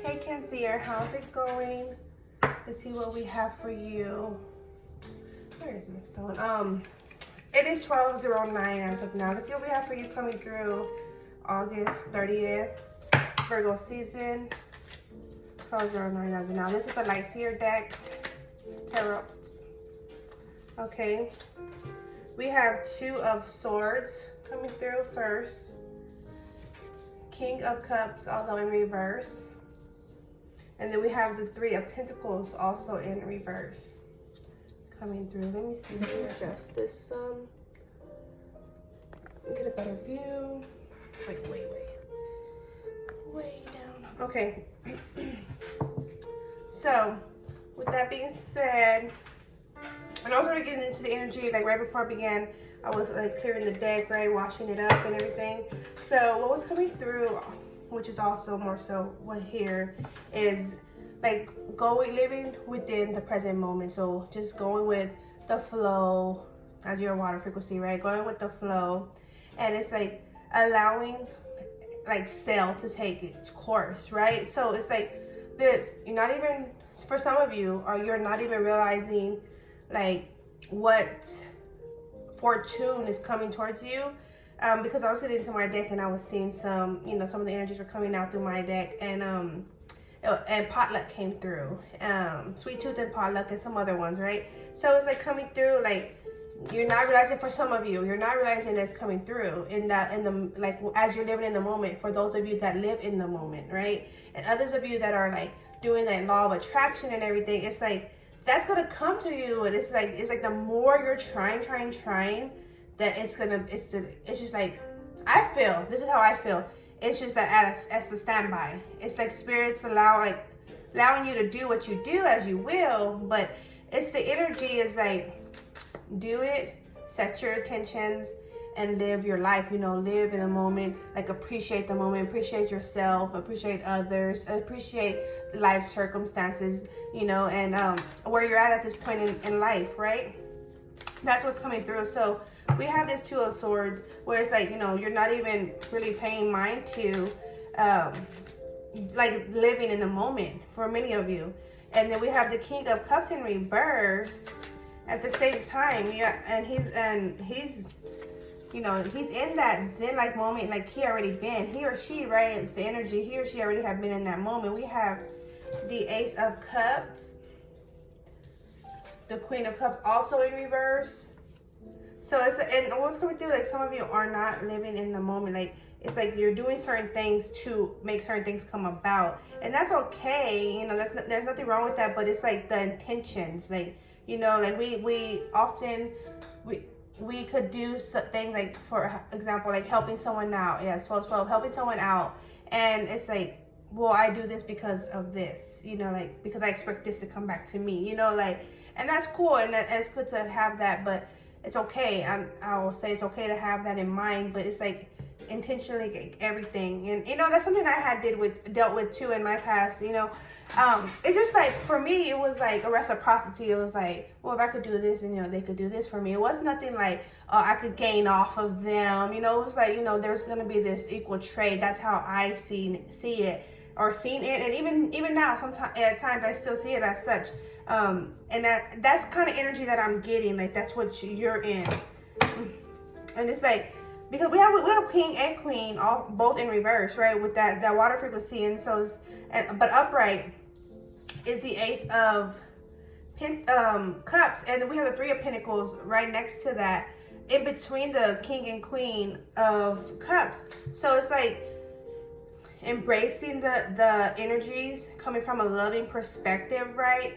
Hey Cancer, how's it going? Let's see what we have for you. Where is my stone? It is 12:09 as of now. Let's see what we have for you coming through August 30th, Virgo season. 12:09 as of now. This is the Light Seer deck, tarot. Okay. We have Two of Swords coming through first. King of Cups, although in reverse. And then we have the Three of Pentacles also in reverse coming through. Let me see. Let me adjust this some. Get a better view. Way down. Okay. So, with that being said, and I was already getting into the energy, like right before I began, I was like clearing the deck, right, washing it up and everything. So what was coming through, which is also more so what here, is like living within the present moment. So just going with the flow, as your water frequency, right? Going with the flow. And it's like allowing like sail to take its course, right? So it's like this, you're not even, for some of you, or you're not even realizing like what fortune is coming towards you. Because I was getting into my deck and I was seeing some, some of the energies were coming out through my deck, and Potluck came through, Sweet Tooth and Potluck and some other ones, right? So it's like coming through, like you're not realizing, for some of you, you're not realizing it's coming through like as you're living in the moment, for those of you that live in the moment, right? And others of you that are like doing that law of attraction and everything, it's like that's gonna come to you, and it's like the more you're trying, that it's just like, I feel, this is how I feel. It's just that as the standby. It's like spirits allowing you to do what you do as you will, but it's the energy is like, do it, set your intentions, and live your life, live in the moment, like appreciate the moment, appreciate yourself, appreciate others, appreciate life circumstances, and where you're at this point in life, right? That's what's coming through. So we have this Two of Swords, where it's like, you're not even really paying mind to, like living in the moment for many of you. And then we have the King of Cups in reverse at the same time. Yeah, and he's in that Zen-like moment, like he or she, right? It's the energy, he or she already have been in that moment. We have the Ace of Cups, the Queen of Cups also in reverse. So and what's coming through, like some of you are not living in the moment. Like it's like you're doing certain things to make certain things come about, and that's okay. There's nothing wrong with that. But it's like the intentions, like like we often we could do things like, for example, like helping someone out. Yeah, 12-12, helping someone out, and it's like, well, I do this because of this, like because I expect this to come back to me, and that's cool, and it's good to have that, but it's okay. I'll say it's okay to have that in mind, but it's like intentionally everything, and that's something I had dealt with too in my past. It's just like, for me, it was like a reciprocity. It was like, well, if I could do this, and they could do this for me. It was nothing like, I could gain off of them. It was like, there's gonna be this equal trade. That's how I see it, or seen it, and even now, sometimes at times I still see it as such. And that's kind of energy that I'm getting. Like that's what you're in, and it's like, because we have King and Queen both in reverse, right? With that water frequency, and so but upright is the Ace of Cups, and then we have the Three of Pentacles right next to that, in between the King and Queen of Cups. So it's like embracing the energies coming from a loving perspective, right?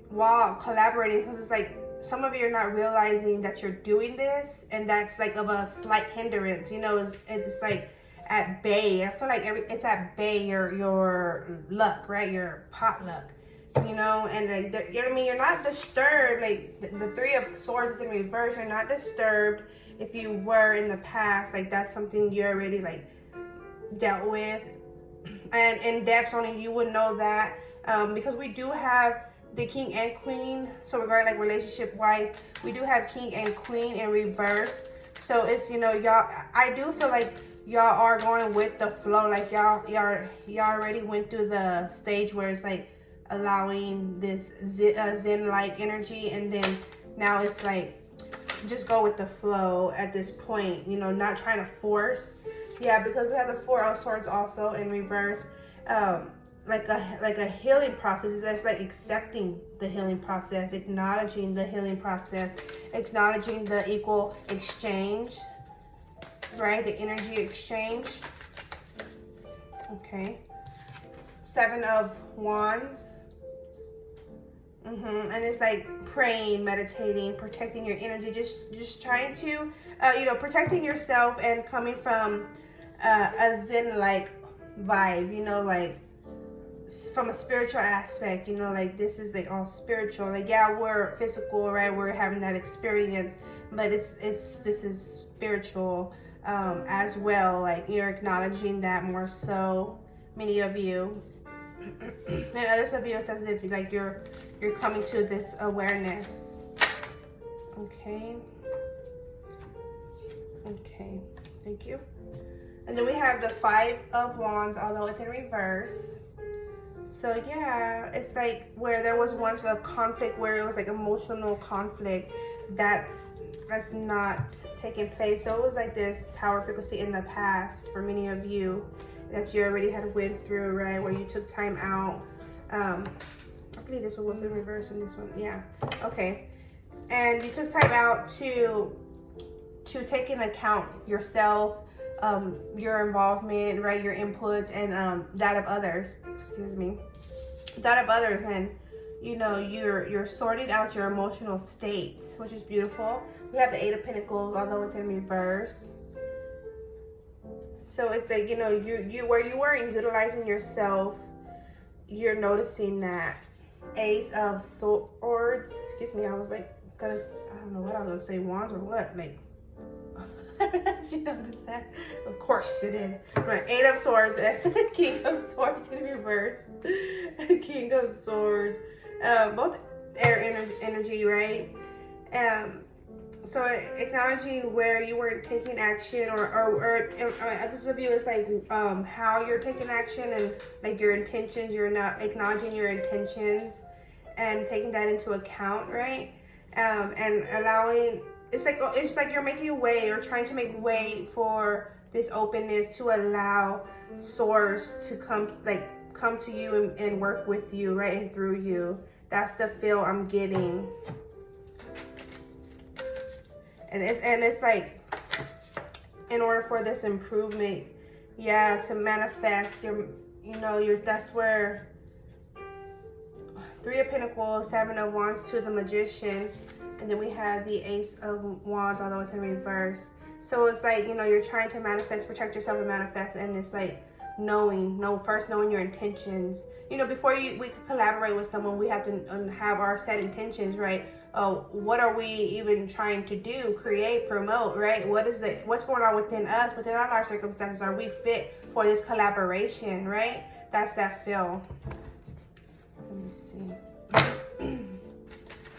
While collaborating, because it's like some of you are not realizing that you're doing this, and that's like of a slight hindrance. It's like at bay. I feel like it's at bay, your luck, right? Your potluck, and like you're not disturbed. Like the Three of Swords is in reverse. You're not disturbed. If you were in the past, like that's something you already like dealt with, and in depth, only you would know that, because we do have the King and Queen. So regarding like relationship wise, we do have King and Queen in reverse. So it's, y'all, I do feel like y'all are going with the flow. Like y'all already went through the stage where it's like allowing this zen-like energy, and then now it's like just go with the flow at this point, you know, not trying to force. Yeah, because we have the Four of Swords also in reverse. Like a healing process. That's like accepting the healing process, acknowledging the healing process, acknowledging the equal exchange, right? The energy exchange. Okay. Seven of Wands. And it's like praying, meditating, protecting your energy, just trying to, you know, protecting yourself and coming from a Zen-like vibe, you know, like from a spiritual aspect, you know, like this is like all spiritual. Like, yeah, we're physical, right? We're having that experience, but this is spiritual as well. Like you're acknowledging that more so, many of you. And others of you, it's as if like you're coming to this awareness. Okay. Okay. Thank you. And then we have the Five of Wands, although it's in reverse. So yeah, it's like where there was once a conflict where it was like emotional conflict that's not taking place. So it was like this tower frequency in the past for many of you that you already had went through, right? Where you took time out. I believe this one was in reverse and this one, yeah. Okay. And you took time out to take into account yourself, your involvement, right? Your inputs and that of others, excuse me. That of others, and you know, you're sorting out your emotional states, which is beautiful. We have the Eight of Pentacles, although it's in reverse. So it's like, you know, you where you weren't utilizing yourself, you're noticing that. Ace of Swords, excuse me, I was like I don't know what I was gonna say, wands or what, like did you notice that? Of course you did. Right, Eight of Swords and King of Swords in reverse. King of Swords, both air energy, right? So acknowledging where you weren't taking action, or others of you, it's like how you're taking action and like your intentions. You're not acknowledging your intentions and taking that into account, right? And allowing, it's like you're making way or trying to make way for this openness to allow Source to come to you and work with you, right, and through you. That's the feel I'm getting. And it's like, in order for this improvement, yeah, to manifest that's where Three of Pentacles, Seven of Wands, Two of the Magician, and then we have the Ace of Wands, although it's in reverse. So it's like, you know, you're trying to manifest, protect yourself and manifest, and it's like first knowing your intentions. You know, before we could collaborate with someone, we have to have our set intentions, right? Oh, what are we even trying to do, create, promote, right? What's going on within us, within our life circumstances? Are we fit for this collaboration, right? That's that feel. Let me see.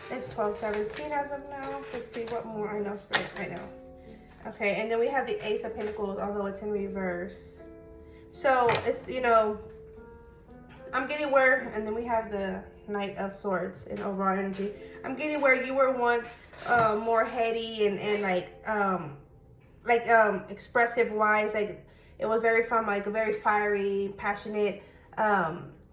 It's 12:17 as of now. Let's see what more I know, Spirit, right now. Okay, and then we have the Ace of Pentacles, although it's in reverse. So it's, you know, I'm getting where, and then we have the Knight of Swords in overall energy. I'm getting where you were once more heady and expressive wise. Like it was very from like a very fiery, passionate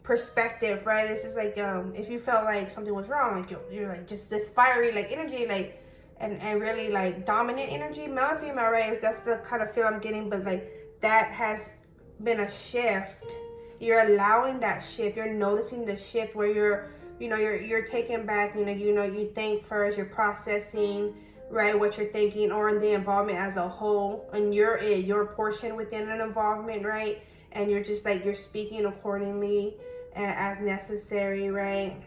perspective, right? It's just like if you felt like something was wrong, like you're like just this fiery like energy, like and really like dominant energy, male or female, right? That's the kind of feel I'm getting, but like that has been a shift. You're allowing that shift. You're noticing the shift where you're taking back, you think first, you're processing, right, what you're thinking, or in the involvement as a whole, and your portion within an involvement, right? And you're just like, you're speaking accordingly as necessary, right?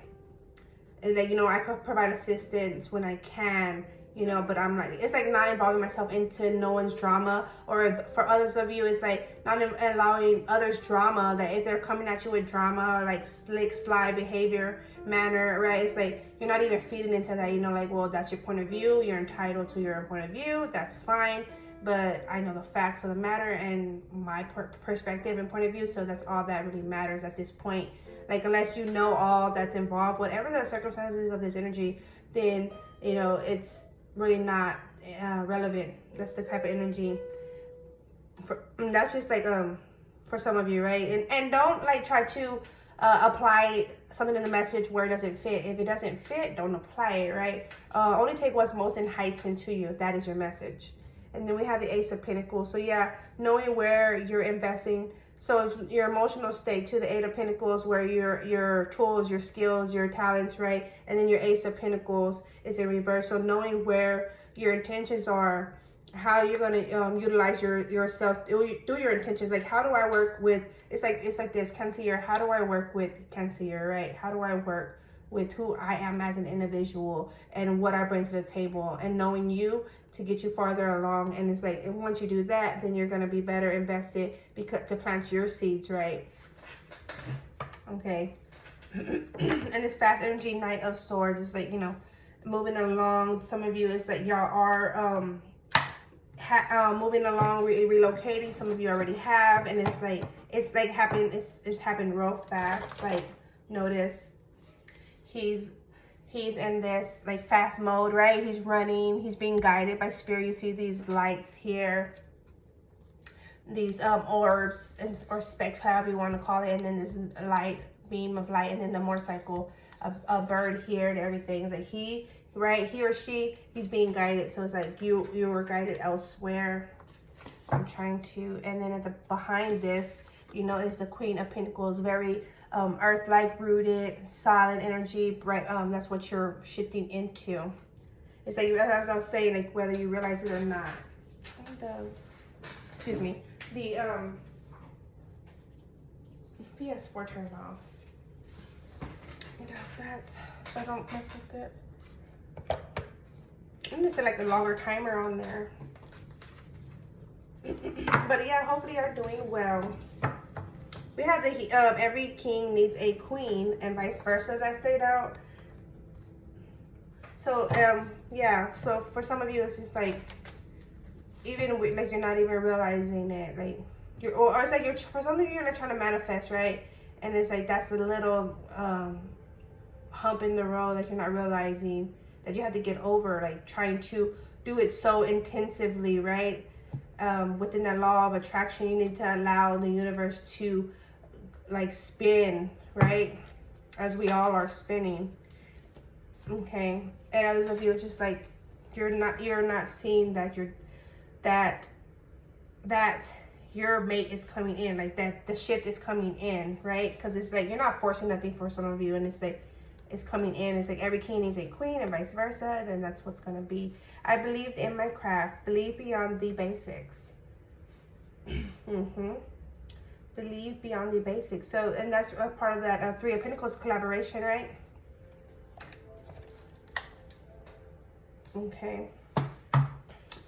And that, I could provide assistance when I can, but I'm like, it's like not involving myself into no one's drama. Or for others of you, it's like not allowing others drama, that if they're coming at you with drama or like slick, sly behavior, manner, right? It's like, you're not even feeding into that, like, well, that's your point of view. You're entitled to your point of view. That's fine. but I know the facts of the matter and my perspective and point of view. So that's all that really matters at this point. Like, unless you know all that's involved, whatever the circumstances of this energy, then, you know, it's really not relevant. That's the type of energy. That's just like, for some of you, right? And don't like try to apply something in the message where it doesn't fit. If it doesn't fit, don't apply it, right? Only take what's most heightened to you, if that is your message. And then we have the Ace of Pentacles. So yeah, knowing where you're investing. So if your emotional state to the Eight of Pentacles, where your tools, your skills, your talents, right? And then your Ace of Pentacles is in reverse. So knowing where your intentions are, how you're going to utilize yourself through your intentions. Like, how do I work with, it's like this, Cancer, how do I work with Cancer, right? How do I work with who I am as an individual and what I bring to the table, and knowing you to get you farther along. And it's like, and once you do that, then you're going to be better invested because to plant your seeds, right? Okay. And this fast energy, Knight of Swords, is like, you know, moving along. Some of you, it's like y'all are moving along, relocating. Some of you already have, and it's like happened. It's happened real fast. Like, notice he's in this like fast mode, right? He's running. He's being guided by spirit. You see these lights here, these orbs or specks, however you want to call it. And then this is a light beam of light, and then the motorcycle, a bird here, and everything. That he, right, he or she, he's being guided. So it's like you were guided elsewhere. I'm trying to, and then at the behind this, you know, is the Queen of Pentacles, very earth-like, rooted, solid energy, right? That's what you're shifting into. It's like, as I was saying, like, whether you realize it or not. Excuse me. The PS4 turned off. It does that. I don't mess with it. I'm gonna set like a longer timer on there. But yeah, hopefully you're doing well. We have the every king needs a queen, and vice versa. That stayed out. So yeah. So for some of you, it's just like, even with, like, you're not even realizing it. Like, or it's like for some of you, you're like trying to manifest, right? And it's like that's the little hump in the road that you're not realizing that you have to get over. Like, trying to do it so intensively, right? Within that law of attraction, you need to allow the universe to like spin, right? As we all are spinning. Okay. And others of you, it's just like you're not seeing that that your mate is coming in, like that the shift is coming in, right? Because it's like you're not forcing nothing for some of you, and it's like it's coming in. It's like every king needs a queen, and vice versa. And that's what's gonna be. I believed in my craft. Believe beyond the basics. Believe beyond the basics. So, and that's a part of that Three of Pentacles collaboration, right? Okay.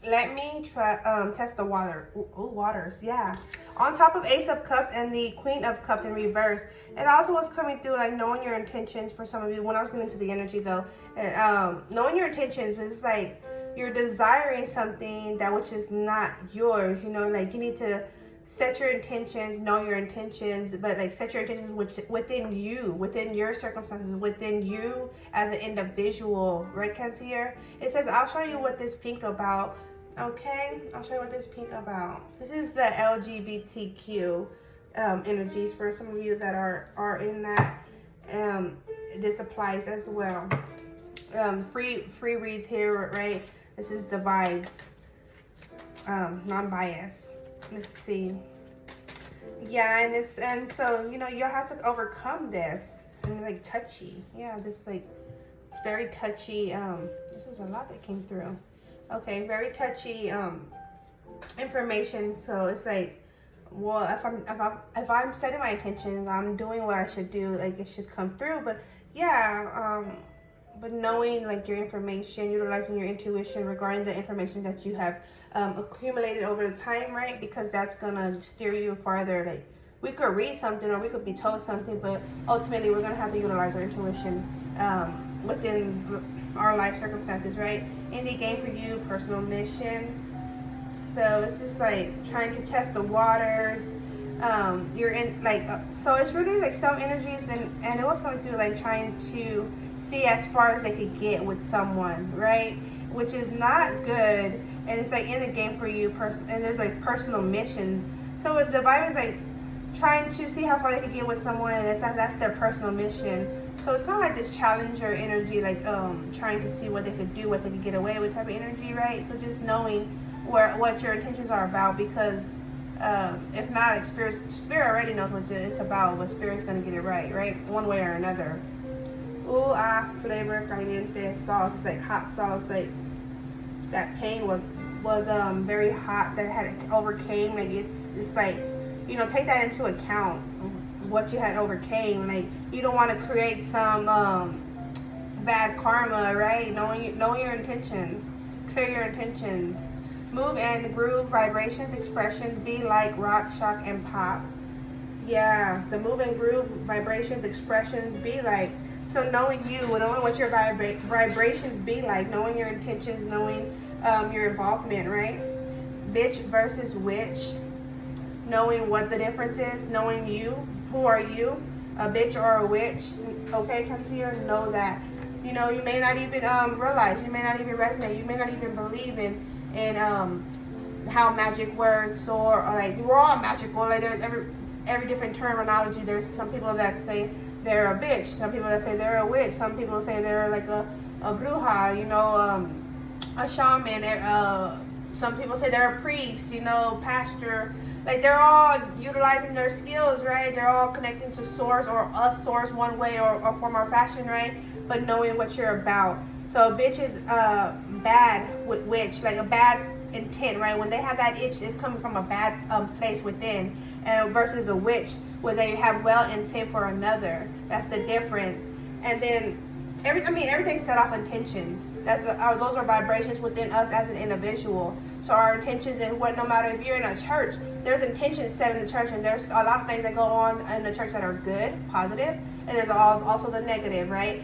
Let me try test the water. Ooh, waters, yeah. On top of Ace of Cups and the Queen of Cups in reverse. It also was coming through, like, knowing your intentions for some of you. When I was getting into the energy, though, and knowing your intentions, but it's like you're desiring something that which is not yours. You know, like, you need to set your intentions, know your intentions, but like set your intentions within you, within your circumstances, within you as an individual, right, Cancer? It says, I'll show you what this pink about. Okay, I'll show you what this pink about. This is the LGBTQ energies for some of you that are in that. This applies as well. Free reads here, right? This is the vibes, non-bias. Let's see. Yeah, and so, you know, you'll have to overcome this. And like touchy. Yeah, this like it's very touchy. This is a lot that came through. Okay, very touchy information. So it's like, well, if I'm setting my intentions, I'm doing what I should do, like it should come through. But yeah, but knowing like your information, utilizing your intuition regarding the information that you have accumulated over the time, right? Because that's gonna steer you farther. Like, we could read something or we could be told something, but ultimately we're gonna have to utilize our intuition within our life circumstances, right? Indie game for you, personal mission. So it's just like trying to test the waters. You're in like so it's really like some energies, and it was going through like trying to see as far as they could get with someone, right? Which is not good, and it's like in the game for you and there's like personal missions. So the Bible is like trying to see how far they could get with someone, and that's their personal mission. So it's kind of like this challenger energy, like trying to see what they could do, what they could get away with type of energy, right? So just knowing what your intentions are about, because if not, like spirit already knows what it's about, but spirit's gonna get it right, one way or another. Ooh, flavor caliente sauce. It's like hot sauce. Like that pain was very hot. That had overcame. Like it's like, you know, take that into account. What you had overcame. Like you don't want to create some bad karma, right? Knowing your intentions. Clear your intentions. Move and groove, vibrations, expressions, be like rock, shock, and pop. Yeah, the move and groove, vibrations, expressions, be like. So knowing you, knowing what your vibrations be like, knowing your intentions, knowing your involvement, right? Bitch versus witch. Knowing what the difference is, knowing you. Who are you? A bitch or a witch? Okay, consider, know that. You know, you may not even realize, you may not even resonate, you may not even believe in how magic works, or like we're all magical. Like there's every different terminology. There's some people that say they're a bitch, some people that say they're a witch, some people say they're like a bruja, you know, a shaman. Some people say they're a priest, you know, pastor. Like they're all utilizing their skills, right? They're all connecting to source, or a source one way or form or fashion, right? But knowing what you're about. So a bitch is bad with witch, like a bad intent, right? When they have that itch, it's coming from a bad place within, and versus a witch where they have well intent for another. That's the difference. And then everything's set off intentions. Those are vibrations within us as an individual. So our intentions, and what, no matter if you're in a church, there's intentions set in the church, and there's a lot of things that go on in the church that are good, positive, and there's also the negative, right?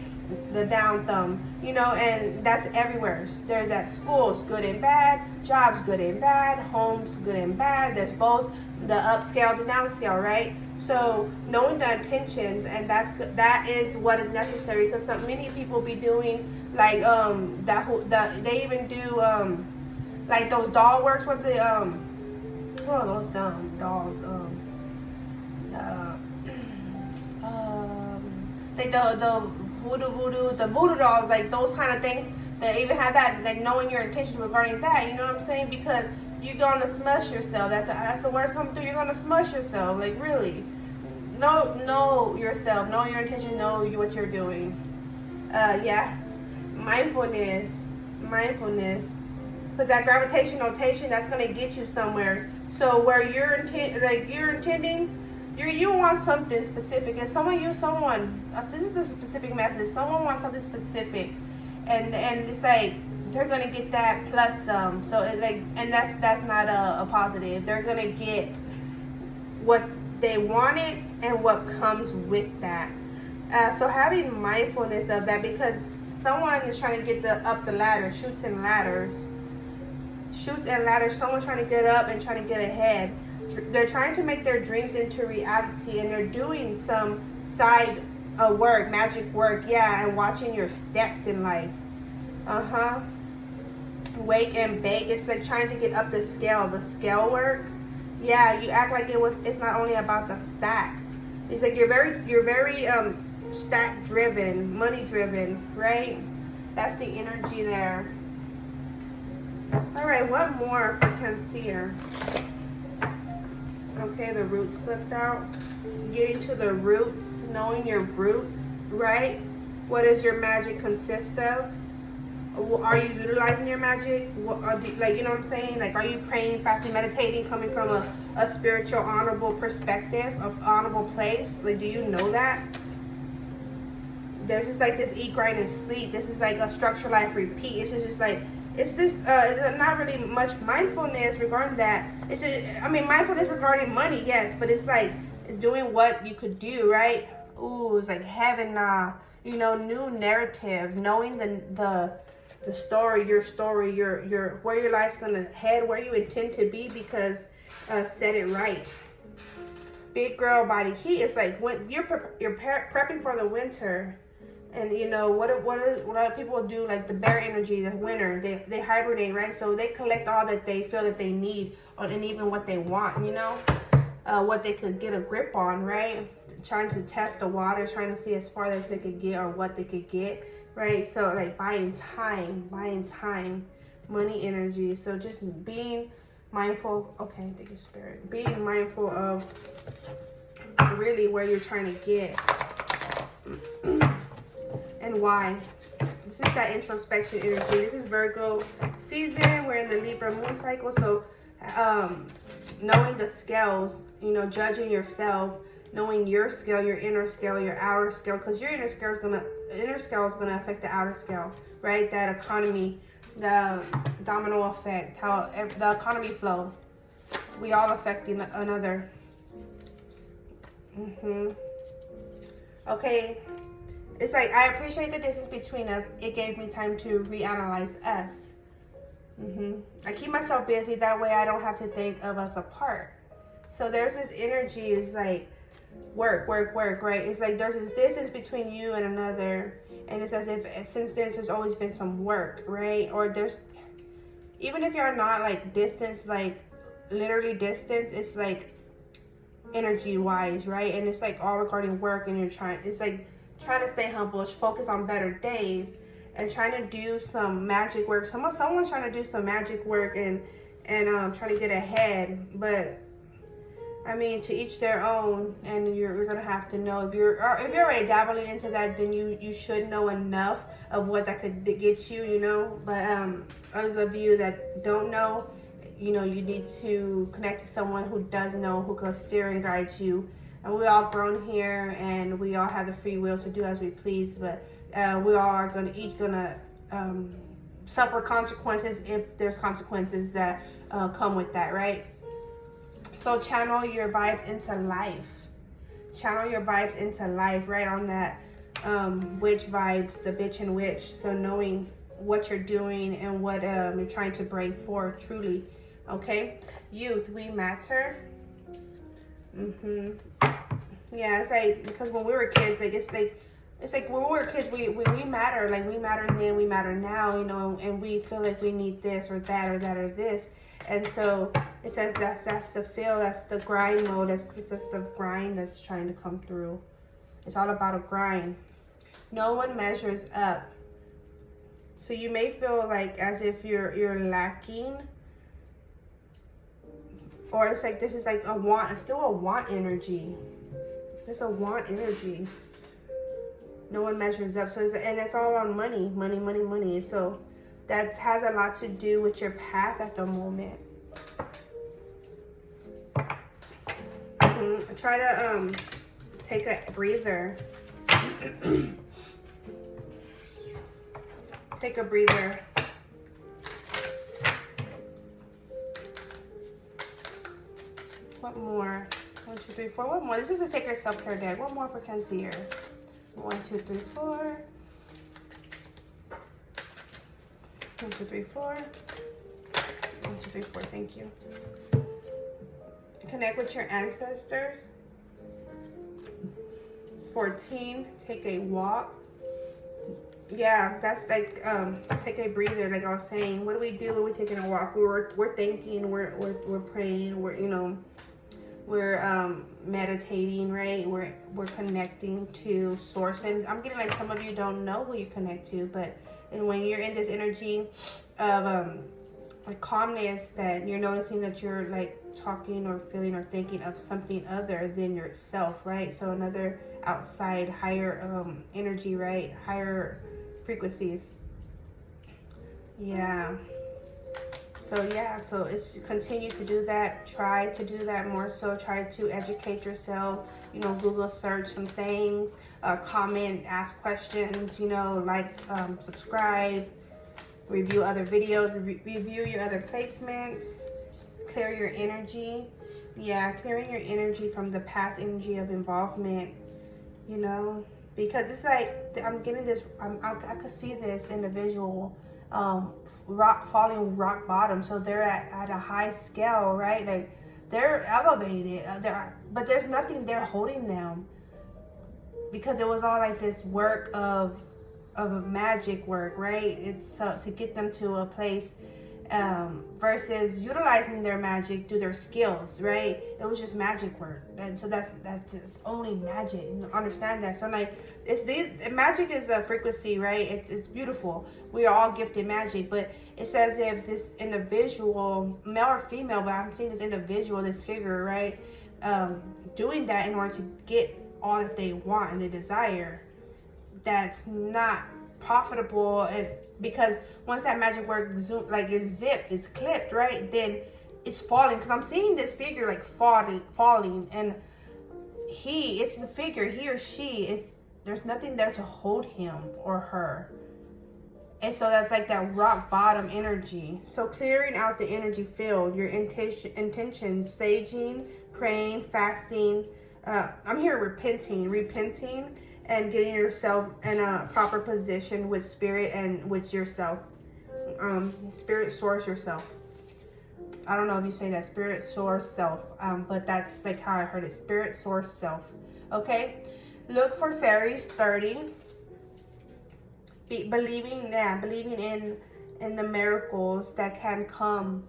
The down thumb, you know, and that's everywhere. There's at schools, good and bad, jobs, good and bad, homes, good and bad. There's both the upscale, the downscale, right? So knowing the intentions, and that is what is necessary, because many people be doing like they even do like those doll works with the what are those dumb dolls, like the voodoo, the voodoo dolls, like those kind of things. They even have that, like knowing your intentions regarding that. You know what I'm saying? Because you're gonna smush yourself. That's the words coming through. You're gonna smush yourself. Like really, know yourself. Know your intention. Know what you're doing. Yeah, mindfulness. Because that gravitational rotation, that's gonna get you somewhere. So where you're intending. You want something specific, and this is a specific message. Someone wants something specific, and it's like they're gonna get that plus some. So it's like, and that's not a positive. They're gonna get what they wanted and what comes with that. So having mindfulness of that, because someone is trying to get up the ladder, shoots and ladders. Someone trying to get up and trying to get ahead. They're trying to make their dreams into reality, and they're doing some side work, magic work, yeah, and watching your steps in life. Wake and bake. It's like trying to get up the scale work. Yeah, you act like it's not only about the stacks. It's like you're very stack driven, money driven, right? That's the energy there. All right, what more for Cancer? Okay, the roots flipped out. Getting to the roots, knowing your roots, right? What does your magic consist of? Are you utilizing your magic? Like, you know what I'm saying? Like, are you praying, fasting, meditating, coming from a spiritual, honorable perspective, an honorable place? Like, do you know that? There's just like this eat, grind, and sleep. This is like a structure, life, repeat. It's just like, it's this, not really much mindfulness regarding that. It's just, mindfulness regarding money, yes, but it's like, it's doing what you could do, right? Ooh, it's like heaven, new narrative, knowing the the story, your where your life's gonna head, where you intend to be, because set it right. Big girl body heat is like when you're prepping for the winter. And you know what other people do, like the bear energy, the winter, they hibernate, right? So they collect all that they feel that they need, and even what they want, you know, what they could get a grip on, right? Trying to test the water, trying to see as far as they could get or what they could get, right? So like buying time, money energy. So just being mindful. Okay, thank you, Spirit. Being mindful of really where you're trying to get. And why. This is that introspection energy. This is Virgo season. We're in the Libra moon cycle. So knowing the scales, you know, judging yourself, knowing your scale, your inner scale, your outer scale, because your inner scale is gonna affect the outer scale, right? That economy, the domino effect, how the economy flow. We all affect another. Okay. It's like, I appreciate that this is between us. It gave me time to reanalyze us. I keep myself busy. That way I don't have to think of us apart. So there's this energy, is like work, right? It's like there's this distance between you and another. And it's as if since there's always been some work, right? Or there's, even if you're not like distance, like literally distance, it's like energy wise, right? And it's like all regarding work, and it's like trying to stay humble, focus on better days, and trying to do some magic work. Someone's trying to do some magic work and trying to get ahead. But I mean, to each their own. And you're gonna have to know, if you're already dabbling into that, then you should know enough of what that could get you, you know. But others of you that don't know, you know, you need to connect to someone who does know, who can steer and guide you. And we're all grown here, and we all have the free will to do as we please. But we all are each gonna suffer consequences, if there's consequences that come with that, right? So channel your vibes into life. Channel your vibes into life, right? On that witch vibes, the bitch and witch. So knowing what you're doing and what you're trying to bring forth truly. Okay, youth, we matter. Yeah, it's like, because when we were kids, like it's like when we were kids, we matter. Like, we matter then, we matter now, you know, and we feel like we need this or that or that or this. And so it says that's the feel, that's the grind mode, that's the grind that's trying to come through. It's all about a grind. No one measures up. So you may feel like as if you're lacking. Or it's like this is like a want, it's still a want energy. There's a want energy. No one measures up. So and it's all on money. So that has a lot to do with your path at the moment. Try to take a breather. Take a breather. What more? 1, 2, 3, 4. What more? This is a sacred self-care deck. What more for Cancer? 1, 2, 3, 4. 1, 2, 3, 4. 1, 2, 3, 4. Thank you. Connect with your ancestors. 14. Take a walk. Yeah, that's like take a breather. Like I was saying, what do we do when we're taking a walk? We're thinking. We're praying. We're meditating, right? We're connecting to source. And I'm getting like some of you don't know who you connect to, but when you're in this energy of like calmness, that you're noticing that you're like talking or feeling or thinking of something other than yourself, right? So another outside higher energy, right? Higher frequencies. Yeah. So yeah, so it's continue to do that. Try to do that more so. Try to educate yourself. You know, Google search some things, comment, ask questions. You know, like, subscribe, review other videos, review your other placements. Clear your energy. Yeah, clearing your energy from the past energy of involvement. You know, because it's like I'm getting this. I could see this individual falling rock bottom. So they're at a high scale, right? Like they're elevated, but there's nothing there holding them, because it was all like this work of magic work, right? It's to get them to a place, versus utilizing their magic through their skills, right? It was just magic work, and so that's only magic. You understand that? So like, magic is a frequency, right? It's beautiful. We are all gifted magic, but it says if this individual, male or female, but I'm seeing this individual, this figure, right, doing that in order to get all that they want and they desire, that's not profitable. And because once that magic work is zipped, is clipped, right, then it's falling. Because I'm seeing this figure like falling, and it's the figure, he or she, there's nothing there to hold him or her. And so that's like that rock bottom energy. So clearing out the energy field, your intentions, staging, praying, fasting. I'm here repenting, and getting yourself in a proper position with spirit and with yourself. Spirit source yourself. I don't know if you say that, spirit source self, but that's like how I heard it, spirit source self. Okay, look for fairies 30. Believing in the miracles that can come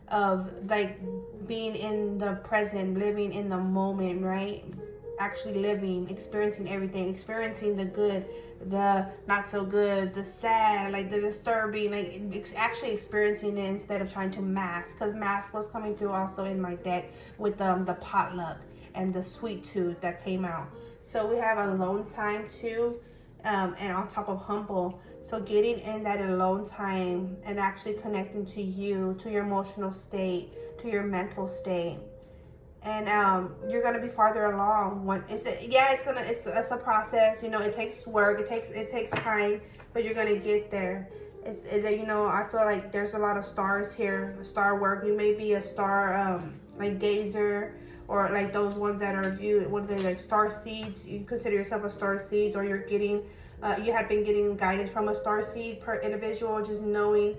of like being in the present, living in the moment, right? Actually living, experiencing everything, experiencing the good, the not so good, the sad, like the disturbing, like actually experiencing it instead of trying to mask. Because mask was coming through also in my deck with the potluck and the sweet tooth that came out. So we have alone time too, and on top of humble. So getting in that alone time and actually connecting to you, to your emotional state, to your mental state. And you're gonna be farther along. It's a process. You know, it takes work. It takes time, but you're gonna get there. You know, I feel like there's a lot of stars here, star work. You may be a star like gazer, or like those ones that are viewed. What are they, like star seeds? You consider yourself a star seeds, or you're getting you have been getting guidance from a star seed per individual, just knowing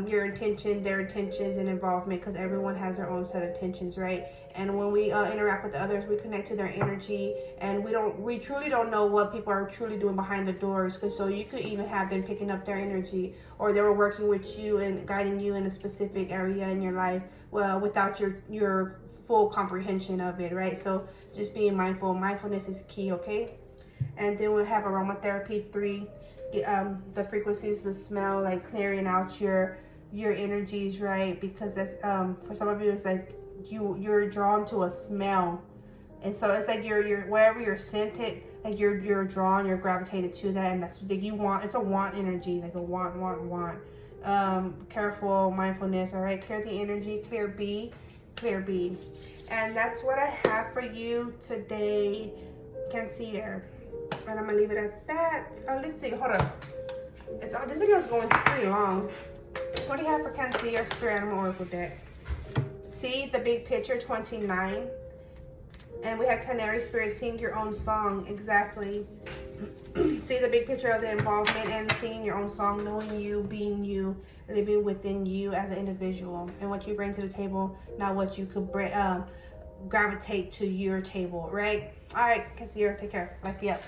your intention, their intentions and involvement, because everyone has their own set of intentions, right? And when we interact with others, we connect to their energy, and we truly don't know what people are truly doing behind the doors. Because so you could even have been picking up their energy, or they were working with you and guiding you in a specific area in your life, well, without your full comprehension of it, right? So just being mindful. Mindfulness is key, okay? And then we'll have aromatherapy 3. The frequencies, the smell, like clearing out your energies, right? Because that's for some of you, it's like you're drawn to a smell, and so it's like you're wherever you're scented, like you're drawn, you're gravitated to that, and that's what you want. It's a want energy, like a want. Careful, mindfulness. All right, clear the energy, clear B, and that's what I have for you today, Cancer. And I'm gonna leave it at that. Let's see. Hold on. This video is going pretty long. What do you have for Cancer Spirit Animal Oracle deck? See the big picture, 29. And we have Canary Spirit, sing your own song. Exactly. See the big picture of the involvement and singing your own song, knowing you, being you, living within you as an individual, and what you bring to the table, not what you could bring, gravitate to your table, right? All right, Cancer, take care. Life be up.